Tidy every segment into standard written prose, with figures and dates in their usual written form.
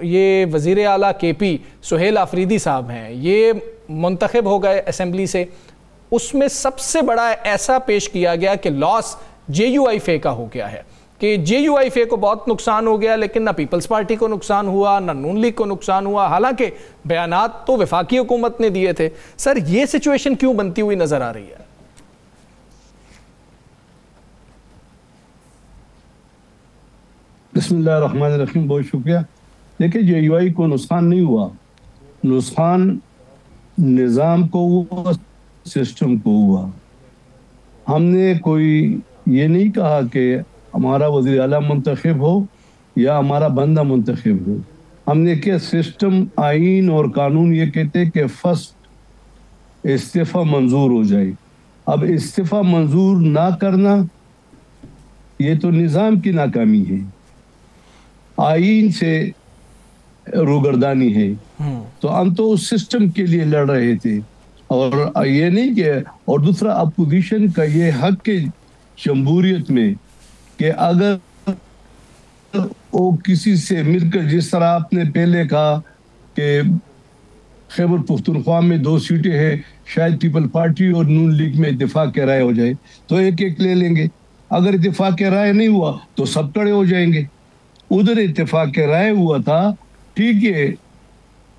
یہ وزیر اعلیٰ کے پی سہیل آفریدی صاحب ہیں، یہ منتخب ہو گئے اسمبلی سے، اس میں سب سے بڑا ایسا پیش کیا گیا کہ لاس جے یو آئی فے کا ہو گیا ہے، کہ جے یو آئی فے کو بہت نقصان ہو گیا، لیکن نہ پیپلز پارٹی کو نقصان ہوا نہ نون لیگ کو نقصان ہوا، حالانکہ بیانات تو وفاقی حکومت نے دیے تھے۔ سر یہ سچویشن کیوں بنتی ہوئی نظر آ رہی ہے؟ بسم اللہ الرحمن الرحیم، بہت شکریہ۔ دیکھیں جے یو آئی کو نقصان نہیں ہوا، نقصان نظام کو ہوا، سسٹم کو ہوا۔ ہم نے کوئی یہ نہیں کہا کہ ہمارا وزیر اعلیٰ منتخب ہو یا ہمارا بندہ منتخب ہو، ہم نے کیا سسٹم، آئین اور قانون یہ کہتے کہ فرسٹ استعفیٰ منظور ہو جائے۔ اب استعفیٰ منظور نہ کرنا یہ تو نظام کی ناکامی ہے، آئین سے روگردانی ہے۔ تو ہم تو اس سسٹم کے لیے لڑ رہے تھے، اور یہ نہیں کہ، اور دوسرا اپوزیشن کا یہ حق ہے جمہوریت میں کہ اگر وہ کسی سے مل کر، جس طرح آپ نے پہلے کہا کہ خیبر پختونخوا میں 2 سیٹیں ہیں، شاید پیپل پارٹی اور نون لیگ میں اتفاق کی رائے ہو جائے تو ایک ایک لے لیں گے، اگر اتفاق کی رائے نہیں ہوا تو سب کڑے ہو جائیں گے۔ ادھر اتفاق کی رائے ہوا تھا، ٹھیک ہے،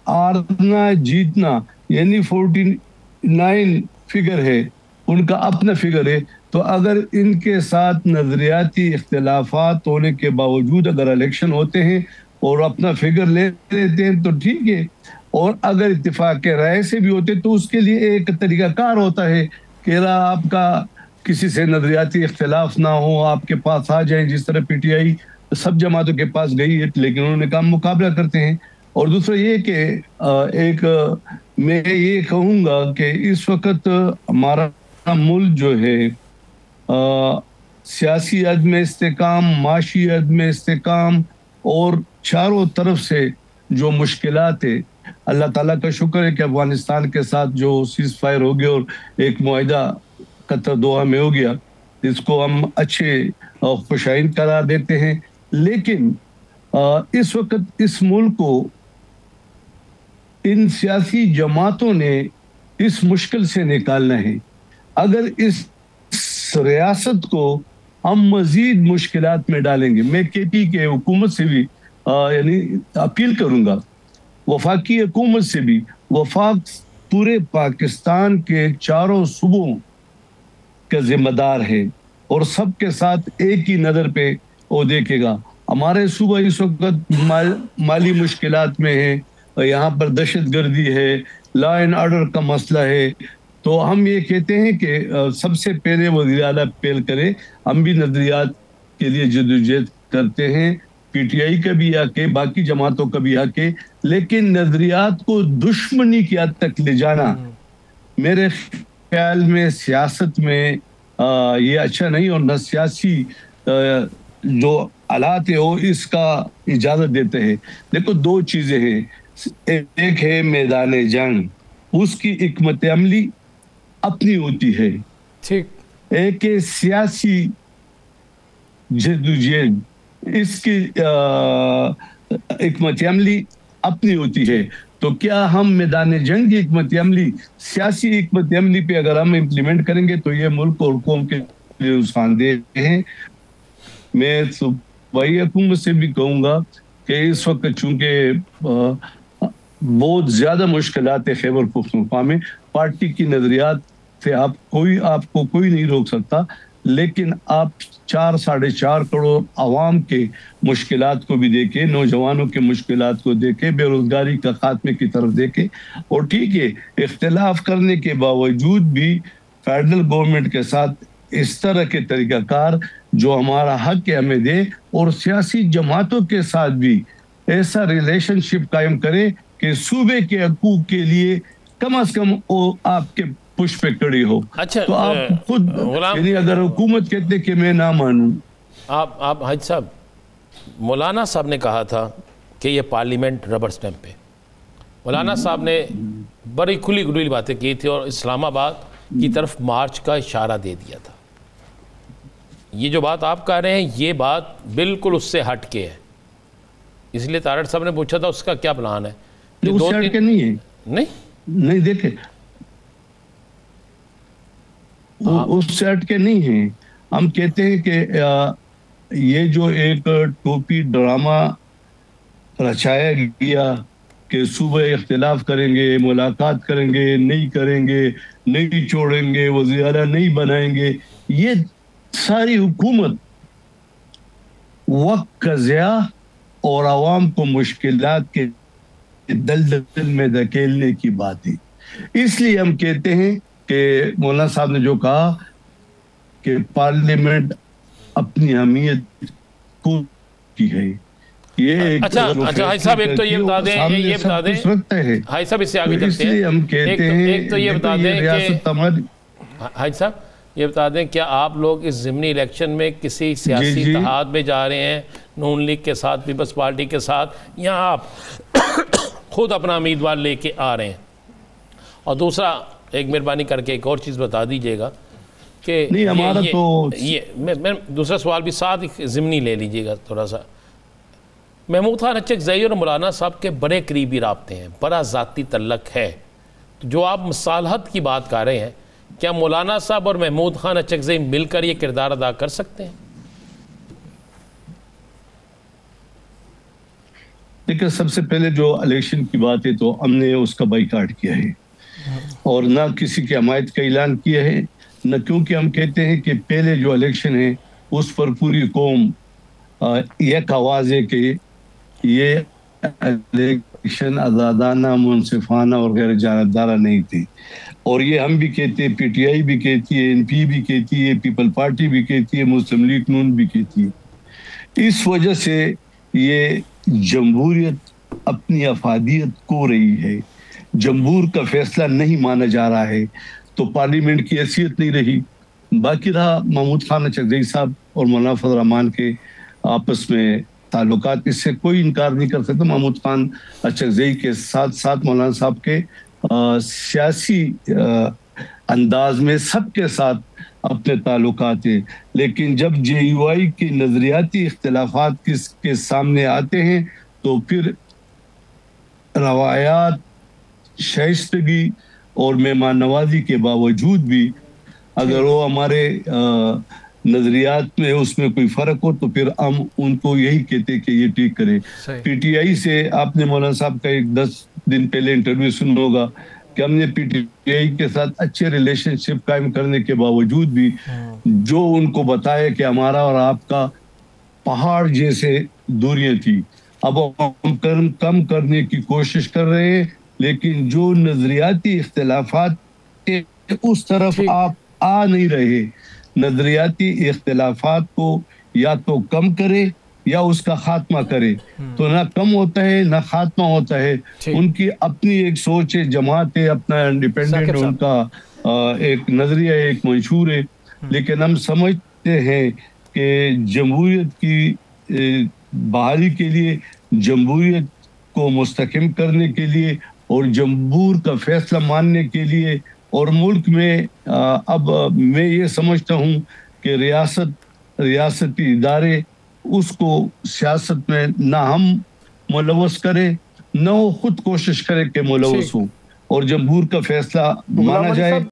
ہارنا جیتنا یعنی 49 فگر ہے، ان کا اپنا فگر ہے، تو اگر ان کے ساتھ نظریاتی اختلافات ہونے کے باوجود اگر الیکشن ہوتے ہیں اور اپنا فگر لے لیتے ہیں تو ٹھیک ہے، اور اگر اتفاق کے رائے سے بھی ہوتے تو اس کے لیے ایک طریقہ کار ہوتا ہے کہ آپ کا کسی سے نظریاتی اختلاف نہ ہو، آپ کے پاس آ جائیں، جس طرح پی ٹی آئی سب جماعتوں کے پاس گئی ہے لیکن انہوں نے کہا مقابلہ کرتے ہیں۔ اور دوسرا یہ کہ ایک میں یہ کہوں گا کہ اس وقت ہمارا ملک جو ہے سیاسی عدم استحکام، معاشی عدم استحکام اور چاروں طرف سے جو مشکلات ہے، اللہ تعالیٰ کا شکر ہے کہ افغانستان کے ساتھ جو سیز فائر ہو گیا اور ایک معاہدہ قطر دوحہ میں ہو گیا، اس کو ہم اچھے خوشائند قرار دیتے ہیں، لیکن اس وقت اس ملک کو ان سیاسی جماعتوں نے اس مشکل سے نکالنا ہے۔ اگر اس ریاست کو ہم مزید مشکلات میں ڈالیں گے، میں کے پی کے حکومت سے بھی یعنی اپیل کروں گا، وفاقی حکومت سے بھی، وفاق پورے پاکستان کے چاروں صوبوں کا ذمہ دار ہے اور سب کے ساتھ ایک ہی نظر پہ وہ دیکھے گا۔ ہمارے صوبہ اس وقت مالی مشکلات میں ہے، یہاں پر دہشت گردی ہے، لا اینڈ آرڈر کا مسئلہ ہے، تو ہم یہ کہتے ہیں کہ سب سے پہلے وزیر اعلیٰ اپیل کرے۔ ہم بھی نظریات کے لیے جدوجہد کرتے ہیں، پی ٹی آئی کا بھی حق ہے، باقی جماعتوں کا بھی حق ہے، لیکن نظریات کو دشمنی کی حد تک لے جانا میرے خیال میں سیاست میں یہ اچھا نہیں، اور نہ سیاسی جو حالات ہے وہ اس کا اجازت دیتے ہیں۔ دیکھو 2 چیزیں ہیں، ایک ہے میدان جنگ، اس کی حکمت عملی اپنی ہوتی ہے، ایک ہے سیاسی جدوجہد، اس کی حکمت عملی اپنی ہوتی ہے۔ تو کیا ہم میدان جنگ کی حکمت عملی، سیاسی حکمت عملی پہ اگر ہم امپلیمنٹ کریں گے تو یہ ملک اور قوم کے لیے نقصان دہ ہیں۔ میں صوبائی حکومت سے بھی کہوں گا کہ اس وقت چونکہ بہت زیادہ مشکلات ہے خیبر پختونخوا میں، پارٹی کی نظریات سے آپ کو کوئی نہیں روک سکتا، لیکن آپ 4.5 کروڑ عوام کے مشکلات کو بھی دیکھیں، نوجوانوں کے مشکلات کو دیکھیں، بے روزگاری کا خاتمے کی طرف دیکھیں، اور ٹھیک ہے اختلاف کرنے کے باوجود بھی فیڈرل گورنمنٹ کے ساتھ اس طرح کے طریقہ کار جو ہمارا حق ہے ہمیں دے، اور سیاسی جماعتوں کے ساتھ بھی ایسا ریلیشن شپ قائم کرے کہ صوبے کے حقوق کے لیے کم از کم وہ آپ کے پش پہ کڑی ہو۔ اچھا تو آپ خود یعنی اگر حکومت کہتے کہ میں نہ مانوں، آپ حج صاحب، مولانا صاحب نے کہا تھا کہ یہ پارلیمنٹ ربر سٹیمپ پہ، مولانا صاحب نے بڑی کھلی کھلی باتیں کی تھی اور اسلام آباد کی طرف مارچ کا اشارہ دے دیا تھا۔ یہ جو بات آپ کہہ رہے ہیں یہ بات بالکل اس سے ہٹ کے ہے، اس لیے تارڑ صاحب نے پوچھا تھا اس کا کیا پلان ہے. اس سیٹ کے نہیں ہے. نہیں دیکھیں اس سیٹ کے نہیں ہیں. ہم کہتے ہیں کہ یہ جو ایک ٹوپی ڈرامہ رچایا گیا کہ صوبہ اختلاف کریں گے, ملاقات کریں گے, نہیں کریں گے, نہیں چھوڑیں گے, وزیر اعلیٰ نہیں بنائیں گے, یہ ساری حکومت وقت کا ضیاع اور عوام کو مشکلات کے دلدل میں دھکیلنے کی بات ہے. اس لیے ہم کہتے ہیں کہ مولانا صاحب نے جو کہا کہ پارلیمنٹ اپنی اہمیت کو کی ہے. اچھا حاج صاحب ایک تو یہ بتا دیں حاج صاحب اس سے آگے چلتے ہیں. ہم کہتے ہیں ایک تو یہ بتا دیں کہ حاج صاحب یہ بتا دیں کیا آپ لوگ اس ضمنی الیکشن میں کسی سیاسی اتحاد میں جا رہے ہیں, نون لیگ کے ساتھ, پیپلز پارٹی کے ساتھ, یا آپ خود اپنا امیدوار لے کے آ رہے ہیں؟ اور دوسرا ایک مہربانی کر کے ایک اور چیز بتا دیجئے گا کہ میں دوسرا سوال بھی ساتھ ضمنی لے لیجئے گا تھوڑا سا. محمود خان اچکزئی اور مولانا صاحب کے بڑے قریبی رابطے ہیں, بڑا ذاتی تعلق ہے. جو آپ مصالحت کی بات کر رہے ہیں, کیا مولانا صاحب اور محمود خان اچکزئی مل کر یہ کردار ادا کر سکتے ہیں؟ دیکھیں سب سے پہلے جو الیکشن کی بات ہے تو ہم نے اس کا بائیکاٹ کیا ہے اور نہ کسی کی حمایت کا اعلان کیا ہے, نہ کیونکہ ہم کہتے ہیں کہ پہلے جو الیکشن ہے اس پر پوری قوم ایک آواز ہے کہ یہ الیکشن آزادانہ, منصفانہ اور غیر جانبدارہ نہیں تھی. اور یہ ہم بھی کہتے ہیں, پی ٹی آئی بھی کہتی ہے, این پی بھی کہتی ہے, پیپل پارٹی بھی کہتی ہے, مسلم لیگ نون بھی کہتی ہے. اس وجہ سے یہ جمہوریت اپنی افادیت کو رہی ہے. جمہور کا فیصلہ نہیں مانا جا رہا ہے تو پارلیمنٹ کی حیثیت نہیں رہی. باقی رہا محمود خان اچکزئی صاحب اور مولانا فضل الرحمان کے آپس میں تعلقات, اس سے کوئی انکار نہیں کر سکتا. محمود خان اچکزئی کے ساتھ ساتھ مولانا صاحب کے سیاسی انداز میں سب کے ساتھ اپنے تعلقات ہیں. لیکن جب جے یو آئی کی نظریاتی اختلافات کے سامنے آتے ہیں تو پھر روایات, شائستگی اور مہمان نوازی کے باوجود بھی اگر وہ ہمارے نظریات میں اس میں کوئی فرق ہو تو پھر ہم ان کو یہی کہتے کہ یہ ٹھیک کرے. پی ٹی آئی سے آپ نے مولانا صاحب کا ایک 10 دن پہلے انٹرویو سنا ہوگا کہ ہم نے پی ٹی آئی کے ساتھ اچھے ریلیشن شپ قائم کرنے کے باوجود بھی جو ان کو بتایا کہ ہمارا اور آپ کا پہاڑ جیسے دوریاں تھی, اب ہم کم کرنے کی کوشش کر رہے ہیں. لیکن جو نظریاتی اختلافات اس طرف آپ آ نہیں رہے. نظریاتی اختلافات کو یا تو کم کرے یا اس کا خاتمہ کرے, تو نہ کم ہوتا ہے نہ خاتمہ ہوتا ہے. ان کی اپنی ایک سوچ ہے, جماعت ہے, اپنا انڈیپینڈنٹ ان کا ایک نظریہ ہے, ایک منشور ہے. لیکن ہم سمجھتے ہیں کہ جمہوریت کی بحالی کے لیے, جمہوریت کو مستحکم کرنے کے لیے اور جمہور کا فیصلہ ماننے کے لیے, اور ملک میں اب میں یہ سمجھتا ہوں کہ ریاستی ادارے اس کو سیاست میں نہ ہم ملوث کرے نہ وہ خود کوشش کرے کہ ملوث ہوں, اور جمہور کا فیصلہ مانا جائے.